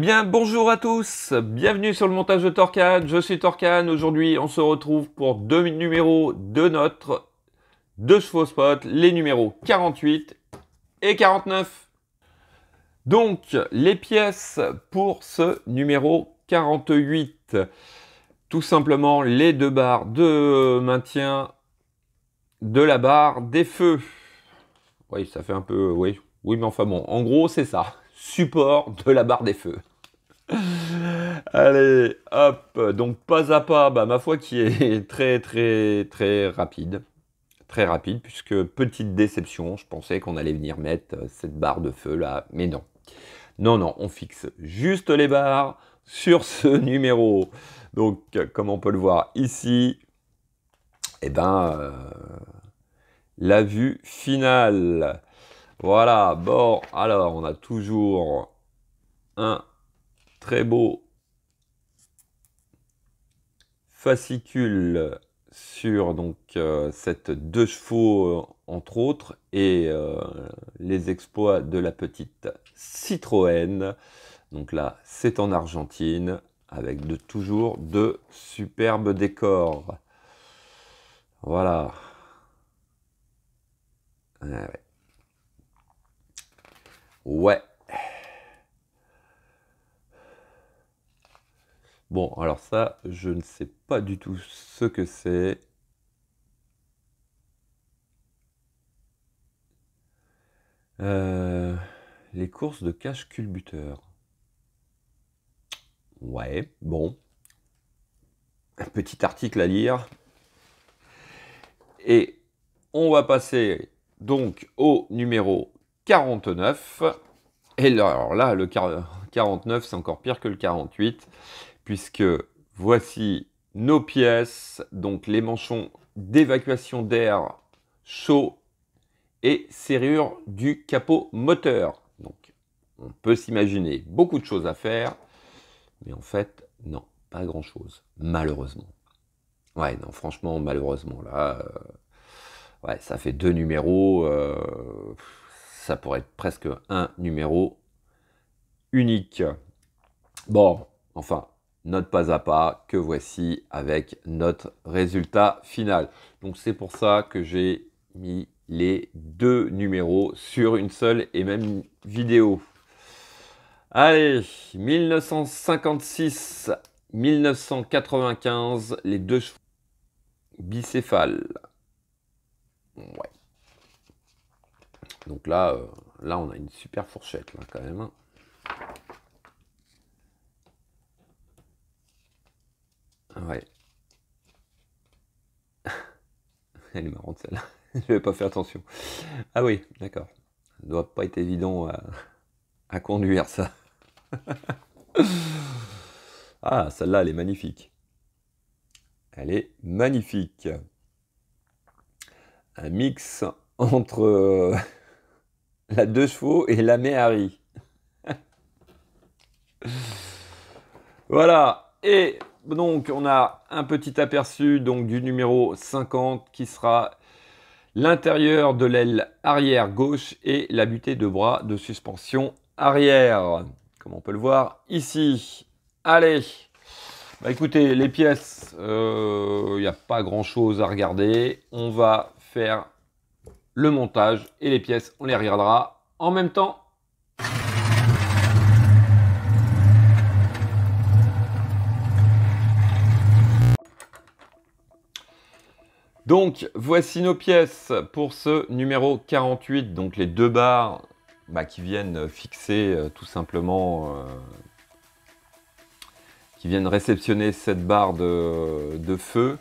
bien, bonjour à tous, bienvenue sur le montage de Torcan, je suis Torcan. Aujourd'hui, on se retrouve pour deux numéros de notre 2 chevaux spot, les numéros 48 et 49. Donc, les pièces pour ce numéro 48, tout simplement les deux barres de maintien de la barre des feux. Oui, ça fait un peu, oui, mais enfin bon, en gros, c'est ça, support de la barre des feux. Allez, hop, donc pas à pas, bah, ma foi qui est très rapide. Très rapide, puisque petite déception, je pensais qu'on allait venir mettre cette barre de feu là, mais non. Non, on fixe juste les barres sur ce numéro. Donc, comme on peut le voir ici, eh ben, la vue finale. Voilà, bon, alors on a toujours un très beau fascicule sur donc cette 2 chevaux entre autres et les exploits de la petite Citroën. Donc là, c'est en Argentine avec toujours de superbes décors. Voilà. Ah ouais. Ouais. Bon, alors ça, je ne sais pas du tout ce que c'est. Les courses de cache culbuteur. Ouais, bon. Un petit article à lire. Et on va passer donc au numéro 49. Et alors là, le 49, c'est encore pire que le 48, puisque voici nos pièces, donc les manchons d'évacuation d'air chaud et serrure du capot moteur. Donc, on peut s'imaginer beaucoup de choses à faire, mais en fait, non, pas grand-chose, malheureusement. Ouais, non, franchement, malheureusement, là, ouais, ça fait 2 numéros, ça pourrait être presque un numéro unique. Bon, enfin, note pas à pas, que voici avec notre résultat final. Donc c'est pour ça que j'ai mis les 2 numéros sur une seule et même vidéo. Allez, 1956, 1995, les 2 chevaux bicéphales. Ouais. Donc là, là, on a une super fourchette, là, quand même. Ouais. Elle est marrante, celle-là. Je n'avais pas fait attention. Ah oui, d'accord. Ça doit pas être évident à conduire, ça. Ah, celle-là, elle est magnifique. Elle est magnifique. Un mix entre la 2 chevaux et la Méhari. Voilà. Et donc, on a un petit aperçu donc, du numéro 50 qui sera l'intérieur de l'aile arrière gauche et la butée de bras de suspension arrière. Comme on peut le voir ici. Allez. Bah écoutez, les pièces, il n'y a pas grand chose à regarder. On va faire le montage et les pièces, on les regardera en même temps. Donc, voici nos pièces pour ce numéro 48. Donc, les 2 barres qui viennent fixer tout simplement, qui viennent réceptionner cette barre de feu.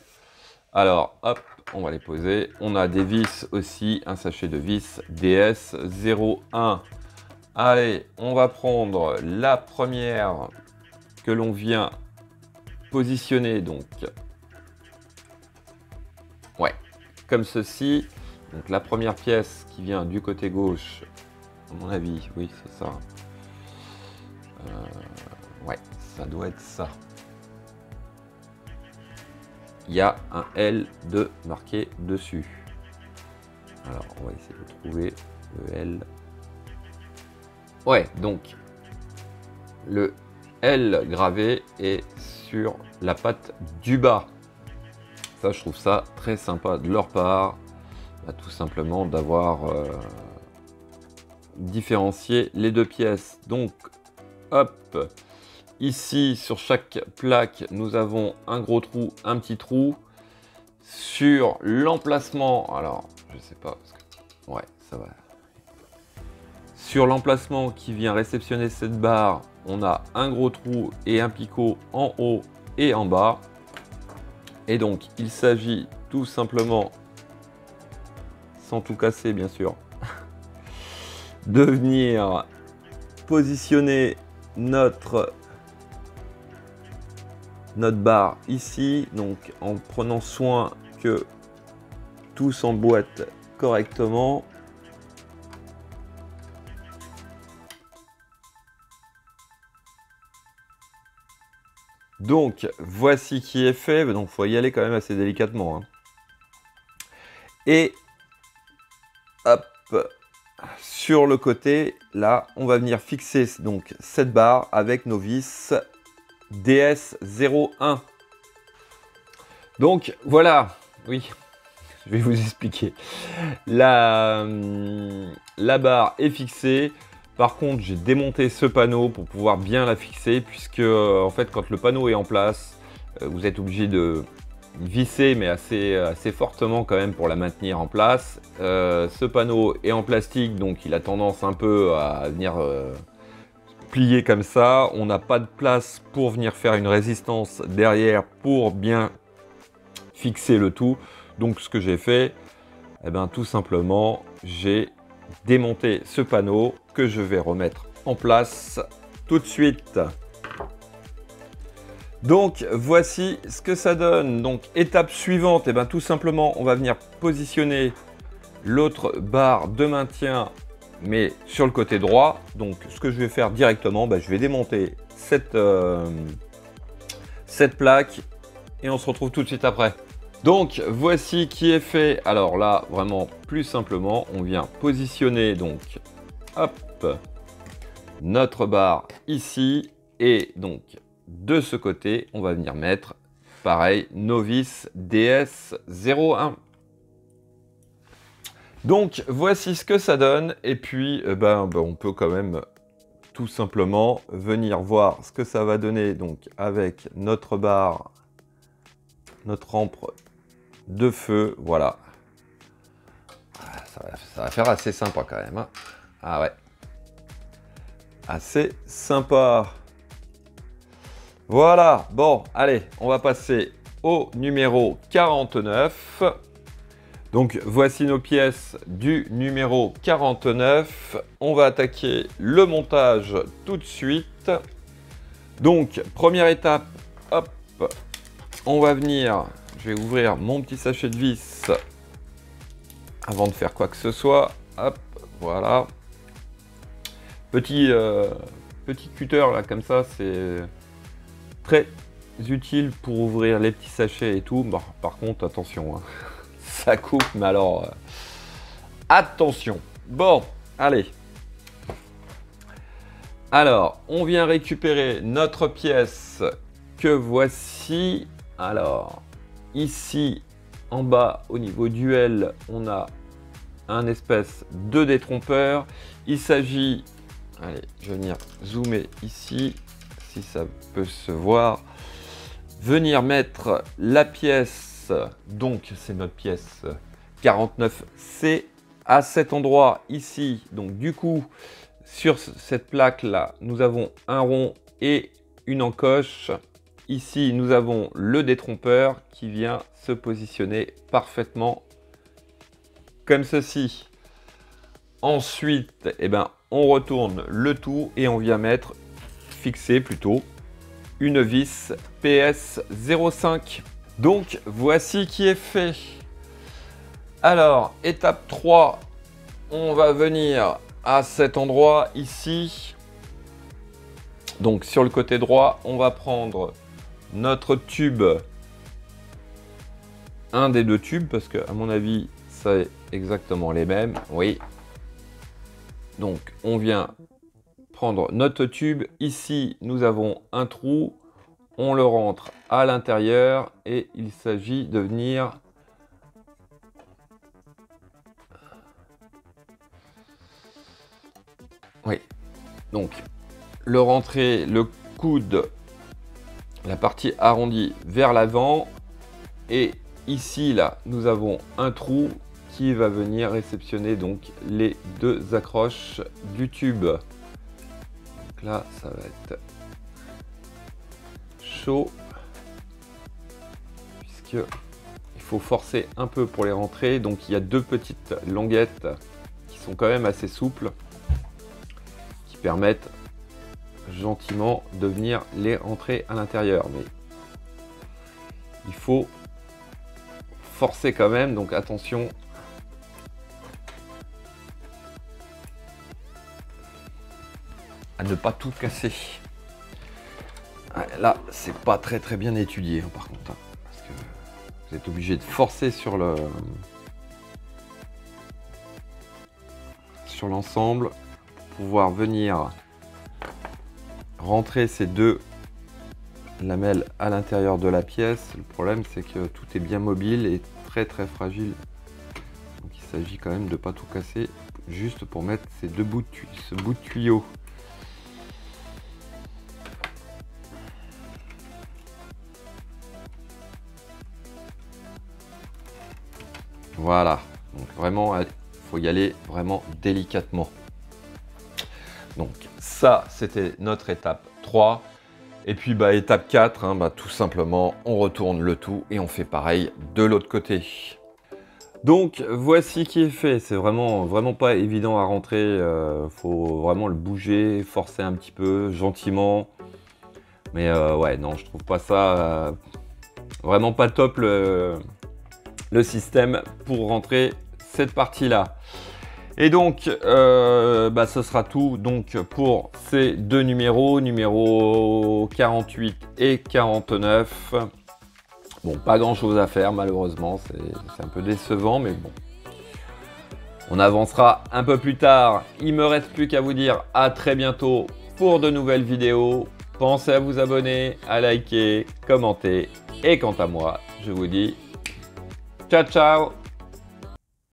Alors, hop, on va les poser. On a des vis aussi, un sachet de vis DS01. Allez, on va prendre la première que l'on vient positionner, donc, ouais, comme ceci. Donc la première pièce qui vient du côté gauche, à mon avis, oui, c'est ça. Ouais, ça doit être ça. Il y a un L2 marqué dessus. Alors, on va essayer de trouver le L. Ouais, donc, le L gravé et sur la patte du bas. Ça, je trouve ça très sympa de leur part, tout simplement d'avoir différencié les deux pièces. Donc, hop, ici sur chaque plaque, nous avons un gros trou, un petit trou. Sur l'emplacement, alors je sais pas, parce que ouais, ça va. Sur l'emplacement qui vient réceptionner cette barre, on a un gros trou et un picot en haut et en bas. Et donc, il s'agit tout simplement, sans tout casser bien sûr, de venir positionner notre barre ici, donc en prenant soin que tout s'emboîte correctement. Donc voici qui est fait, donc il faut y aller quand même assez délicatement, hein. Et hop, sur le côté, là, on va venir fixer donc cette barre avec nos vis DS01. Donc voilà, oui, je vais vous expliquer. La barre est fixée. Par contre, j'ai démonté ce panneau pour pouvoir bien la fixer, puisque en fait, quand le panneau est en place, vous êtes obligé de visser, mais assez fortement quand même pour la maintenir en place. Ce panneau est en plastique, donc il a tendance un peu à venir plier comme ça. On n'a pas de place pour venir faire une résistance derrière pour bien fixer le tout. Donc ce que j'ai fait, eh ben, tout simplement, j'ai démonté ce panneau que je vais remettre en place tout de suite. Donc voici ce que ça donne. Donc étape suivante, eh ben, tout simplement, on va venir positionner l'autre barre de maintien, mais sur le côté droit. Donc ce que je vais faire directement, je vais démonter cette plaque et on se retrouve tout de suite après. Donc voici qui est fait. Alors là, vraiment plus simplement, on vient positionner donc hop notre barre ici, et donc de ce côté, on va venir mettre pareil nos vis DS01. Donc voici ce que ça donne, et puis on peut quand même tout simplement venir voir ce que ça va donner donc avec notre barre, notre rampe de feu. Voilà, ça va faire assez sympa quand même, hein. Ah ouais, assez sympa. Voilà, bon, allez, on va passer au numéro 49. Donc voici nos pièces du numéro 49. On va attaquer le montage tout de suite. Donc première étape, hop, on va venir, je vais ouvrir mon petit sachet de vis avant de faire quoi que ce soit. Hop, voilà. Petit cutter là comme ça, c'est très utile pour ouvrir les petits sachets et tout. Bon, par contre, attention, hein. Ça coupe, mais alors attention. Bon, allez. Alors, on vient récupérer notre pièce que voici. Alors, ici, en bas, au niveau du L, on a un espèce de détrompeur. Il s'agit, allez, je vais venir zoomer ici, si ça peut se voir. Venir mettre la pièce, donc c'est notre pièce 49C, à cet endroit ici. Donc du coup, sur cette plaque là, nous avons un rond et une encoche. Ici, nous avons le détrompeur qui vient se positionner parfaitement comme ceci. Ensuite, on retourne le tout et on vient fixer plutôt une vis PS05. Donc voici qui est fait. Alors, étape 3, on va venir à cet endroit ici. Donc sur le côté droit, on va prendre notre tube, un des deux tubes, parce que à mon avis, c'est exactement les mêmes. Oui. Donc on vient prendre notre tube. Ici, nous avons un trou. On le rentre à l'intérieur et il s'agit de venir... Oui, donc le rentrer, le coude, la partie arrondie vers l'avant. Et ici, là, nous avons un trou qui va venir réceptionner donc les deux accroches du tube. Donc là, ça va être chaud puisque il faut forcer un peu pour les rentrer. Donc il y a deux petites languettes qui sont quand même assez souples qui permettent gentiment de venir les rentrer à l'intérieur. Mais il faut forcer quand même, donc attention. À ne pas tout casser. Là, c'est pas très bien étudié par contre, hein, parce que vous êtes obligé de forcer sur l'ensemble pour pouvoir venir rentrer ces deux lamelles à l'intérieur de la pièce. Le problème, c'est que tout est bien mobile et très fragile. Donc il s'agit quand même de pas tout casser, juste pour mettre ces deux bouts ce bout de tuyau. Voilà, donc vraiment, il faut y aller vraiment délicatement. Donc ça, c'était notre étape 3. Et puis étape 4, hein, tout simplement, on retourne le tout et on fait pareil de l'autre côté. Donc voici qui est fait. C'est vraiment pas évident à rentrer. Faut vraiment le bouger, forcer un petit peu, gentiment. Mais ouais, non, je trouve pas ça vraiment pas top le système pour rentrer cette partie-là. Et donc, ce sera tout donc pour ces deux numéros, numéro 48 et 49. Bon, pas grand-chose à faire malheureusement, c'est un peu décevant, mais bon. On avancera un peu plus tard. Il me reste plus qu'à vous dire à très bientôt pour de nouvelles vidéos. Pensez à vous abonner, à liker, commenter. Et quant à moi, je vous dis ciao ciao!